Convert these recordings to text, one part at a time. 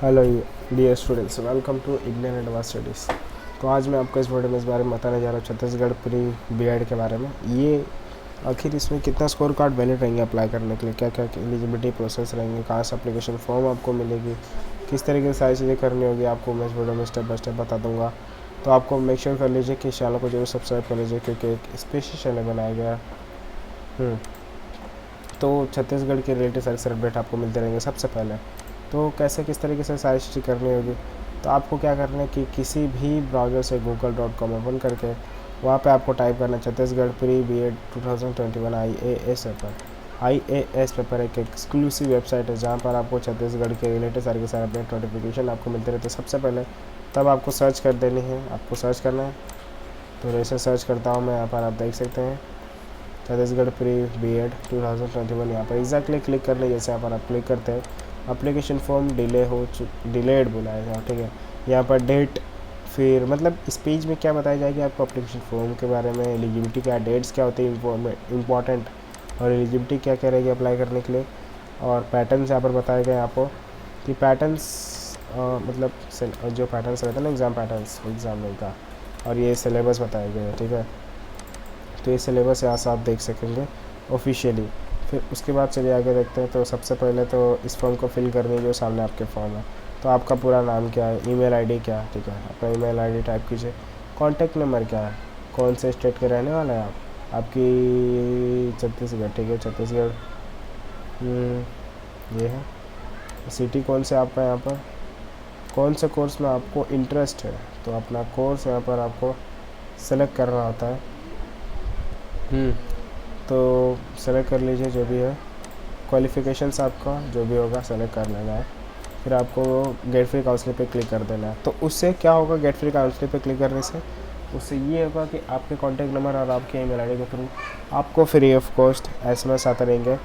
Hello dear students, welcome to Indian Advance Studies. तो आज मैं आपको इस वीडियो में इस बारे में बताने जा रहा हूँ छत्तीसगढ़ प्री बीएड के बारे में। ये आखिर इसमें कितना स्कोर कार्ड वैलिड रहेंगे अप्लाई करने के लिए, क्या क्या एलिजिबिलिटी प्रोसेस रहेंगे, कहाँ से एप्लीकेशन फॉर्म आपको मिलेगी, किस तरीके से सारी चीज़ें करनी होगी, आपको मैं इस वीडियो में स्टेप बाय स्टेप बता दूँगा। तो आपको मेक श्योर कर लीजिए कि इस चैनल को जरूर सब्सक्राइब कर लीजिए, क्योंकि एक स्पेशल चैनल बनाया गया है। तो छत्तीसगढ़ के रिलेटेड सारे सारे अपडेट आपको मिलते रहेंगे सबसे पहले। तो कैसे किस तरीके से सारी चीज़ें करनी होगी, तो आपको क्या करना है कि किसी भी ब्राउज़र से google.com ओपन करके वहाँ पे आपको टाइप करना है Chhattisgarh pre BEd 2021 IAS paper. IAS paper एक एक्सक्लूसिव वेबसाइट है जहाँ पर आपको छत्तीसगढ़ के रिलेटेड सारे के सारे अपडेट नोटिफिकेशन आपको मिलते रहते हैं सबसे पहले। तब आपको सर्च कर देनी है, आपको सर्च करना है। तो जैसे सर्च करता हूँ मैं, यहाँ पर आप देख सकते हैं छत्तीसगढ़ प्री बीएड 2021। यहाँ पर एग्जैक्टली क्लिक करने जैसे यहाँ पर आप क्लिक करते हैं, एप्लीकेशन फॉर्म डिलेड बोला है, ठीक है। यहाँ पर डेट, फिर मतलब इस पेज में क्या बताया जाएगा आपको एप्लीकेशन फॉर्म के बारे में, एलिजिबिलिटी क्या, डेट्स क्या होती है इंपॉर्टेंट, और एलिजिबिलिटी क्या क्या रहेगी अप्लाई करने के लिए, और पैटर्न्स यहाँ पर बताए गए आपको कि पैटर्न्स मतलब जो पैटर्न्स रहते हैं ना एग्ज़ाम पैटर्न्स एग्ज़ाम का, और ये सिलेबस बताए गए हैं, ठीक है। तो ये सिलेबस यहाँ से आप देख सकेंगे ऑफिशियली। फिर उसके बाद चलिए आगे देखते हैं। तो सबसे पहले तो इस फॉर्म को फिल करनी है जो सामने आपके फॉर्म है। तो आपका पूरा नाम क्या है, ईमेल आईडी क्या है, ठीक है, अपना ईमेल आईडी टाइप कीजिए। कॉन्टैक्ट नंबर क्या है, कौन से स्टेट के रहने वाले हैं आप, आपकी छत्तीसगढ़, ठीक है, छत्तीसगढ़ ये है। सिटी कौन से आपका, यहाँ पर कौन से कोर्स में आपको इंटरेस्ट है, तो अपना कोर्स यहाँ पर आपको सेलेक्ट करना होता है। तो सेलेक्ट कर लीजिए जो भी है, क्वालिफ़िकेशंस आपका जो भी होगा सेलेक्ट कर लेना है। फिर आपको गेट फ्री काउंसलिंग पे क्लिक कर देना है। तो उससे क्या होगा, गेट फ्री काउंसलिंग पे क्लिक करने से उससे ये होगा कि आपके कॉन्टैक्ट नंबर और आपके ईमेल आईडी के थ्रू आपको फ्री ऑफ कॉस्ट एसएमएस आते रहेंगे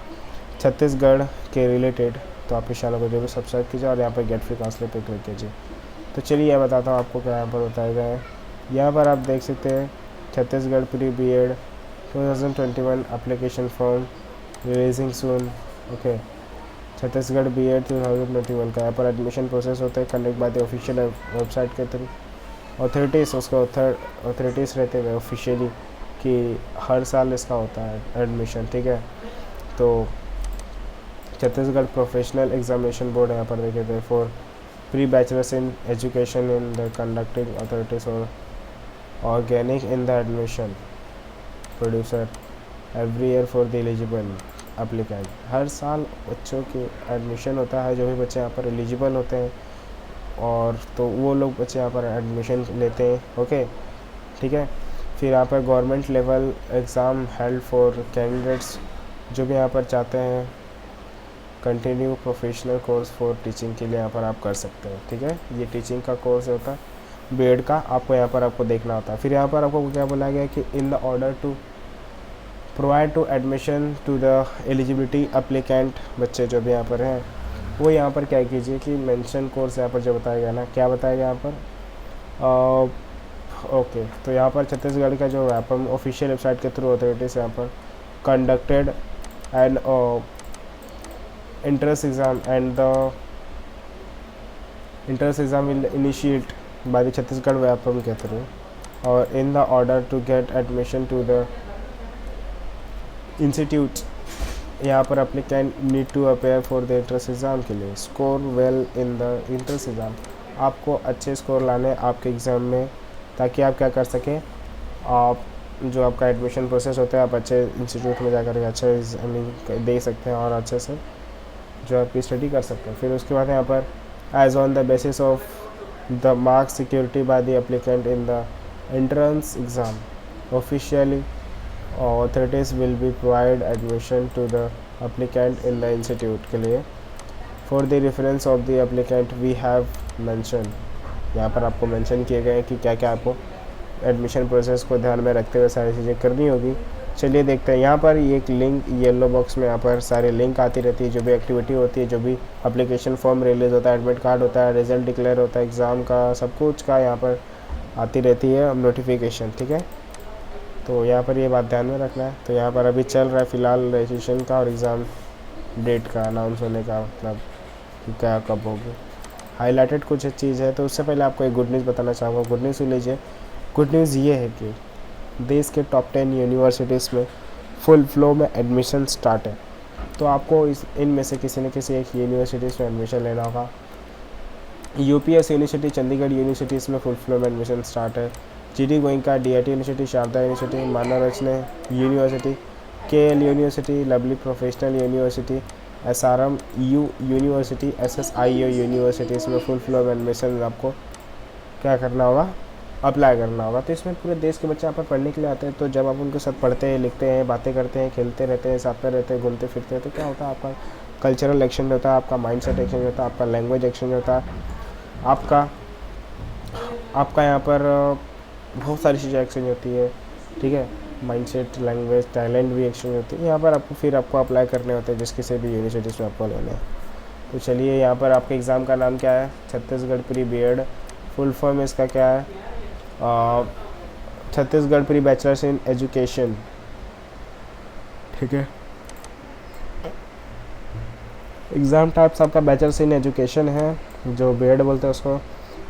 छत्तीसगढ़ के रिलेटेड। तो आप इस चैनल को जरूर सब्सक्राइब कीजिए और यहाँ पर गेट फ्री काउंसलिंग पे क्लिक कीजिए। तो चलिए यह बताता हूँ आपको क्या यहाँ पर बताया गया है। यहाँ पर आप देख सकते हैं Chhattisgarh pre BEd 2021 application form releasing soon, okay. Chhattisgarh BEd 2021 का यहाँ पर एडमिशन प्रोसेस होता है conduct by the official website के थ्रू। ऑथोरिटीज़ उसका ऑथोरिटीज़ रहते हैं ऑफिशियली कि हर साल इसका होता है एडमिशन, ठीक है। तो छत्तीसगढ़ प्रोफेशनल एग्जामिनेशन बोर्ड यहाँ पर देखे थे for pre bachelors in education in the conducting authorities और organic in the admission producer every year for the eligible applicant. हर साल बच्चों के एडमिशन होता है, जो भी बच्चे यहाँ पर एलिजिबल होते हैं, और तो वो लोग बच्चे यहाँ पर एडमिशन लेते हैं, ओके, ठीक है। फिर यहाँ पर government level exam held for candidates जो भी यहाँ पर चाहते हैं continue professional course for teaching के लिए यहाँ पर आप कर सकते हैं, ठीक है। ये टीचिंग का कोर्स होता है बीएड का, आपको यहाँ पर आपको देखना होता है। फिर यहाँ पर आपको क्या बोला गया कि in the order to provide to admission to the eligibility applicant, बच्चे जो भी यहाँ पर हैं वो यहाँ पर क्या कीजिए कि मेंशन कोर्स यहाँ पर जो बताया गया ना, क्या बताया गया यहाँ पर, ओके। तो यहाँ पर छत्तीसगढ़ का जो ऑफिशियल वेबसाइट के थ्रू अथॉरिटीज़ यहाँ पर conducted and entrance exam and the entrance exam will initiate by the Chhattisgarh Vyapam के through, or in the order to get admission to the institute यहाँ पर applicant need to appear for the entrance exam के लिए score well in the entrance exam। आपको अच्छे score लाने आपके exam में, ताकि आप क्या कर सकें, आप जो आपका एडमिशन प्रोसेस होता है आप अच्छे इंस्टीट्यूट में जाकर अच्छे दे सकते हैं और अच्छे से जो आपकी स्टडी कर सकते हैं। फिर उसके बाद यहाँ पर as on the basis of the marks security by the applicant in the entrance exam officially authorities will be provide admission to the applicant in the institute के लिए for the reference of the applicant we have mention. यहाँ पर आपको mention किए गए हैं कि क्या क्या आपको एडमिशन प्रोसेस को ध्यान में रखते हुए सारी चीज़ें करनी होगी। चलिए देखते हैं। यहाँ पर ये एक लिंक येलो बॉक्स में यहाँ पर सारे लिंक आती रहती है, जो भी एक्टिविटी होती है, जो भी एप्लीकेशन फॉर्म रिलीज़ होता है, एडमिट कार्ड होता है, रिजल्ट डिक्लेयर होता है एग्ज़ाम का, सब कुछ का यहाँ पर आती रहती है नोटिफिकेशन, ठीक है। तो यहाँ पर ये बात ध्यान में रखना है। तो यहाँ पर अभी चल रहा है फ़िलहाल रजिस्ट्रेशन का और एग्ज़ाम डेट का अनाउंस होने का, मतलब कि क्या कब होगी। हाईलाइटेड कुछ चीज़ है। तो उससे पहले आपको एक गुड न्यूज़ बताना चाहूँगा। गुड न्यूज़ सुन लीजिए। गुड न्यूज़ ये है कि देश के टॉप 10 यूनिवर्सिटीज़ में फुल फ्लो में एडमिशन स्टार्ट है। तो आपको इनमें से किसी न किसी एक यूनिवर्सिटीज़ में एडमिशन लेना होगा। यूपीएस यूनिवर्सिटी, चंडीगढ़ यूनिवर्सिटीज़ में फुल फ्लो में एडमिशन स्टार्ट है। GD Goenka, DIT university, Sharda university, Manav Rachna university, KL university, lovely professional university, SRM U university, SSIO universities में फुल फ्लो में एडमिशन आपको क्या करना होगा, अप्लाई करना होगा। तो इसमें पूरे देश के बच्चे यहाँ पर पढ़ने के लिए आते हैं। तो जब आप उनके साथ पढ़ते हैं, लिखते हैं, बातें करते हैं, खेलते रहते हैं, साथ में रहते हैं, घूमते फिरते हैं, तो क्या होता है, आपका कल्चरल एक्सचेंज होता है, आपका माइंडसेट एक्सचेंज होता है, आपका लैंग्वेज एक्सचेंज होता है, आपका यहाँ पर बहुत सारी चीज़ें एक्सचेंज होती है। ठीक है, माइंडसेट, लैंग्वेज, टैलेंट भी एक्सचेंज होती है। यहाँ पर आपको अप्लाई करने होते हैं जिस किसी भी यूनिवर्सिटीज़ में आपको लेने हैं। तो चलिए, यहाँ पर आपके एग्ज़ाम का नाम क्या है, Chhattisgarh pre BEd. Full form इसका क्या है, Chhattisgarh pre bachelors in education. ठीक है, एग्ज़ाम टाइप्स आपका बैचलर्स इन एजुकेशन है, जो बीएड बोलते हैं उसको।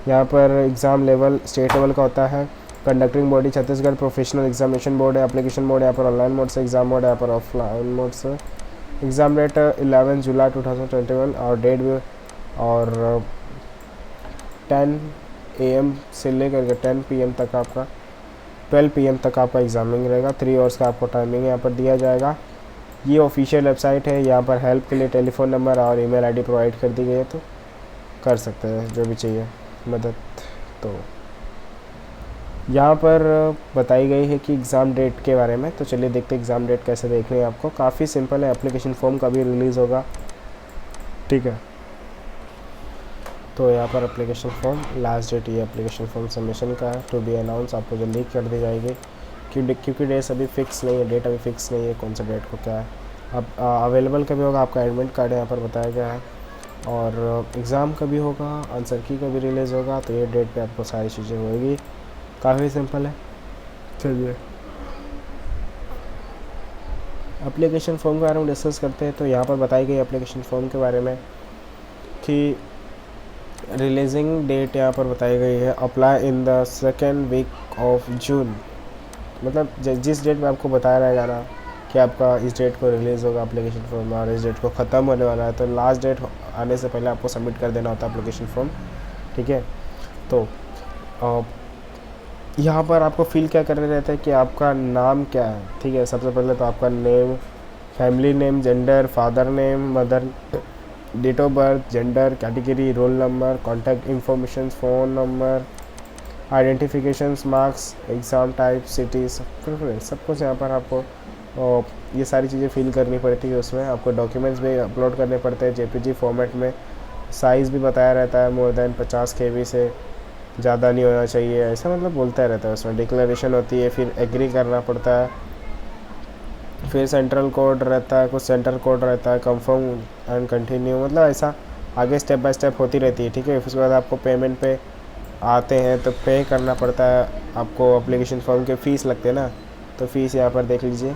यहाँ पर एग्ज़ाम लेवल स्टेट लेवल का होता है। Conducting body Chhattisgarh professional examination board है। एप्लीकेशन मोड यहाँ पर ऑनलाइन मोड से एग्ज़ाम मोड है, यहाँ पर ऑफलाइन मोड से। एग्ज़ाम डेट 11 जुलाई 2021 और डेट भी और 10 AM से लेकर के 10 PM तक आपका 12 PM तक आपका एग्ज़ामिंग रहेगा। 3 आवर्स का आपको टाइमिंग यहाँ पर दिया जाएगा। ये ऑफिशियल वेबसाइट है। यहाँ पर हेल्प के लिए टेलीफोन नंबर और ईमेल आईडी प्रोवाइड कर दी गई है, तो कर सकते हैं जो भी चाहिए मदद। तो यहाँ पर बताई गई है कि एग्ज़ाम डेट के बारे में। तो चलिए देखते हैं एग्ज़ाम डेट कैसे देखनी है आपको। काफ़ी सिंपल है। एप्लीकेशन फॉर्म कभी रिलीज़ होगा, ठीक है। तो यहाँ पर एप्लीकेशन फॉर्म लास्ट डेट ये एप्लीकेशन फॉर्म सबमिशन का है, टू बी अनाउंस, आपको जल्दी कर दी जाएगी क्योंकि डेट अभी फिक्स नहीं है, डेट अभी फिक्स नहीं है कौन सा डेट को क्या है। अब अवेलेबल कभी होगा, आपका एडमिट कार्ड यहाँ पर बताया गया है। और एग्ज़ाम कभी होगा, आंसर की कभी रिलीज़ होगा, तो ये डेट पे आपको सारी चीज़ें होगी। काफ़ी सिंपल है। चलिए एप्लीकेशन फॉर्म के बारे में डिस्कस करते हैं। तो यहाँ पर बताई गई एप्लीकेशन फॉर्म के बारे में कि रिलीजिंग डेट यहाँ पर बताई गई है, apply in the second week of June. मतलब जिस डेट में आपको बताया रहेगा ना कि आपका इस डेट को रिलीज़ होगा एप्लीकेशन फॉर्म और इस डेट को ख़त्म होने वाला है, तो लास्ट डेट आने से पहले आपको सबमिट कर देना होता है एप्लीकेशन फॉर्म, ठीक है। तो यहाँ पर आपको फील क्या करने रहता है कि आपका नाम क्या है, ठीक है। सबसे पहले तो आपका name, family name, gender, father name, mother, date of birth, gender, category, roll number, contact information, phone number, identifications, marks, exam type, cities, preference, सब कुछ यहाँ पर आपको ये सारी चीज़ें फिल करनी पड़ती है। उसमें आपको डॉक्यूमेंट्स भी अपलोड करने पड़ते हैं जेपीजी फॉर्मेट में। साइज़ भी बताया रहता है, मोर देन 50 KB से ज़्यादा नहीं होना चाहिए, ऐसा मतलब बोलता रहता है उसमें। डिक्लेरेशन होती है, फिर एग्री करना पड़ता है, फिर सेंट्रल कोड रहता है, कुछ सेंटर कोड रहता है, कंफर्म एंड कंटिन्यू, मतलब ऐसा आगे स्टेप बाय स्टेप होती रहती है, ठीक है। उसके बाद आपको पेमेंट पे आते हैं तो पे करना पड़ता है आपको। एप्लीकेशन फॉर्म के फ़ीस लगते हैं ना, तो फ़ीस यहाँ पर देख लीजिए।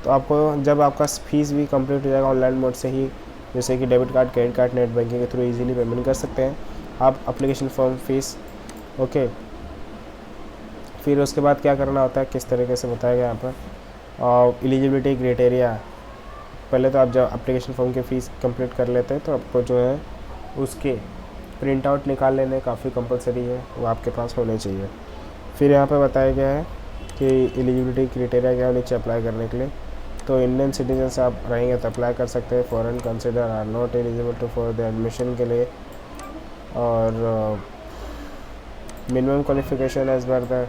तो आपको जब आपका फ़ीस भी कंप्लीट हो जाएगा ऑनलाइन मोड से ही, जैसे कि debit card, credit card, net banking के थ्रू इजीली पेमेंट कर सकते हैं आप एप्लीकेशन फॉर्म फ़ीस, ओके। फिर उसके बाद क्या करना होता है, किस तरीके से बताया गया यहाँ पर। एलिजिबिलिटी क्राइटेरिया, पहले तो आप जब एप्लीकेशन फॉर्म की फ़ीस कंप्लीट कर लेते हैं तो आपको जो है उसके प्रिंट आउट निकाल लेने काफ़ी कंपलसरी है, वो आपके पास होने चाहिए। फिर यहाँ पर बताया गया है कि एलिजिबिलिटी क्राइटेरिया क्या है नीचे अप्लाई करने के लिए। तो इंडियन सिटीजन से आप रहेंगे तो अप्लाई कर सकते हैं। Foreign consider are not eligible to for the admission के लिए। और मिनिमम क्वालिफिकेशन एज पर द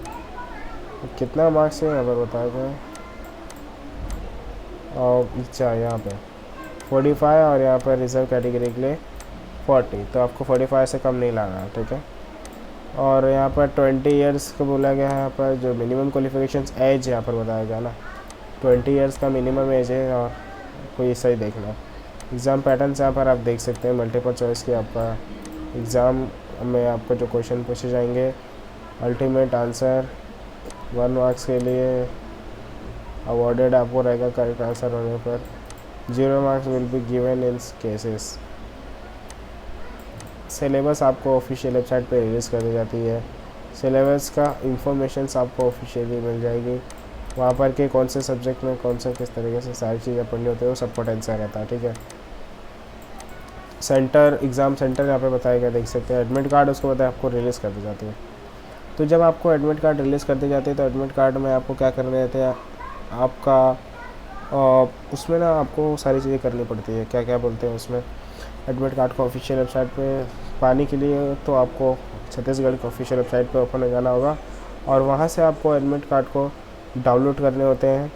कितना मार्क्स है यहाँ पर बताया गया। और अच्छा यहाँ पे 45 और यहाँ पर रिजर्व कैटेगरी के लिए 40, तो आपको 45 से कम नहीं लाना है, ठीक है। और यहाँ पर 20 इयर्स को बोला गया है। यहाँ पर जो मिनिमम क्वालिफिकेशंस एज यहाँ पर बताया गया ना, 20 इयर्स का मिनिमम एज है। और कोई सही देखना एग्ज़ाम पैटर्न यहाँ पर आप देख सकते हैं, मल्टीपल चॉइस की आपका एग्ज़ाम में आपको जो क्वेश्चन पूछे जाएंगे, अल्टीमेट आंसर 1 मार्क्स के लिए अवॉर्डेड आपको रहेगा करेक्ट आंसर होने पर। 0 marks will be given in cases syllabus आपको ऑफिशियल वेबसाइट पे रिलीज़ कर दी जाती है। सिलेबस का इंफॉर्मेशन आपको ऑफिशियली मिल जाएगी। वहाँ पर कि कौन से सब्जेक्ट में कौन सा किस तरीके से सारी चीज़ें पढ़नी होती है वो सब पोटेंशियल रहता है, ठीक है। सेंटर, एग्ज़ाम सेंटर यहाँ पे बताया गया, देख सकते हैं। एडमिट कार्ड उसको बताया आपको रिलीज़ कर दी जाती है। तो जब आपको एडमिट कार्ड रिलीज़ कर दी जाती है तो एडमिट कार्ड में आपको क्या करने देते हैं, आपका उसमें ना आपको सारी चीज़ें करनी पड़ती है। क्या क्या बोलते हैं उसमें, एडमिट कार्ड को ऑफिशियल वेबसाइट पे पाने के लिए तो आपको छत्तीसगढ़ की ऑफिशियल वेबसाइट पे ओपन हो जाना होगा और वहाँ से आपको एडमिट कार्ड को डाउनलोड करने होते हैं।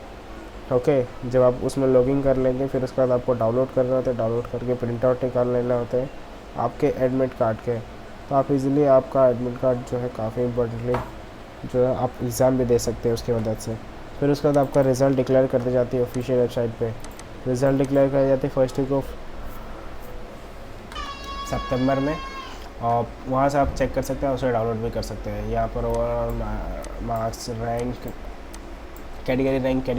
ओके, जब आप उसमें लॉगिन कर लेंगे फिर उसके बाद आपको डाउनलोड करने होते हैं। डाउनलोड करके प्रिंट आउट निकाल लेने होते हैं आपके एडमिट कार्ड के। तो आप इजीली आपका एडमिट कार्ड जो है काफ़ी इम्पोर्टेंटली जो है आप एग्ज़ाम भी दे सकते हैं उसकी मदद से। फिर उसके बाद आपका रिज़ल्ट डिक्लेयर कर दी जाती है ऑफिशियल वेबसाइट पे। रिज़ल्ट डिक्लेयर कर जाती है फर्स्ट वीक ऑफ सितंबर में और वहाँ से आप चेक कर सकते हैं, उसे डाउनलोड भी कर सकते हैं। यहाँ पर overall marks, rank, category rank,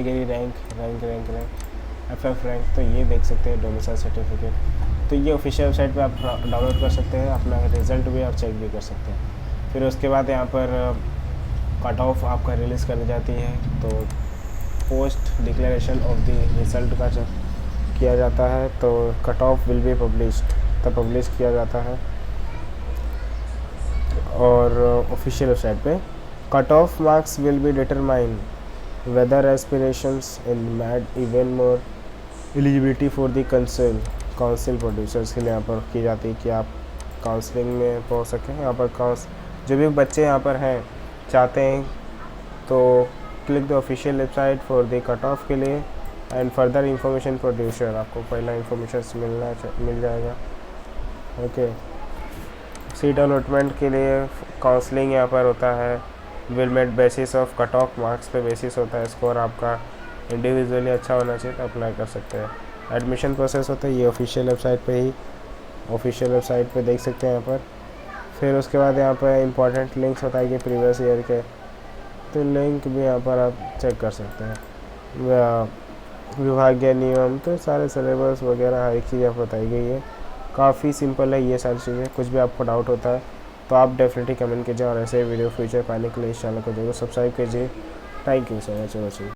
FF rank, तो ये देख सकते हैं, डोमिसाइल सर्टिफिकेट। तो ये ऑफिशियल वेबसाइट पे आप डाउनलोड कर सकते हैं। अपना रिज़ल्ट भी आप चेक भी कर सकते हैं। फिर उसके बाद यहाँ पर कट ऑफ आपका रिलीज़ कर दी जाती है। तो post declaration of the result का जब किया जाता है तो cut off will be published, तब पब्लिश किया जाता है। और ऑफिशियल वेबसाइट पे cut off marks will be determine whether aspirations in mad even more eligibility for the council producers के लिए यहाँ पर की जाती है कि आप काउंसलिंग में पहुँच सकें। यहाँ पर जो भी बच्चे यहाँ पर हैं चाहते हैं तो click the official website for the cut off के लिए एंड फर्दर इंफॉर्मेशन प्रोड्यूसर, आपको पहला इंफॉर्मेशन मिल जाएगा। ओके, सीट अलॉटमेंट के लिए काउंसलिंग यहाँ पर होता है, will made basis of cut off marks पे बेसिस होता है। स्कोर आपका इंडिविजुअली अच्छा होना चाहिए तो अप्लाई कर सकते हैं। एडमिशन प्रोसेस होता है ये ऑफिशियल वेबसाइट पे ही, ऑफिशियल वेबसाइट पे देख सकते हैं यहाँ पर। फिर उसके बाद यहाँ पर इंपॉर्टेंट लिंक्स होता है कि प्रीवियस ईयर के, तो लिंक भी यहाँ पर आप चेक कर सकते हैं। विभागीय नियम, तो सारे सिलेबस वगैरह हर एक चीज़ यहाँ बताई गई है। काफ़ी सिंपल है ये सारी चीज़ें। कुछ भी आपको डाउट होता है तो आप डेफिनेटली कमेंट कीजिए और ऐसे वीडियो फ्यूचर पाने के लिए इस चैनल को जरूर सब्सक्राइब कीजिए। Thank you so much watching.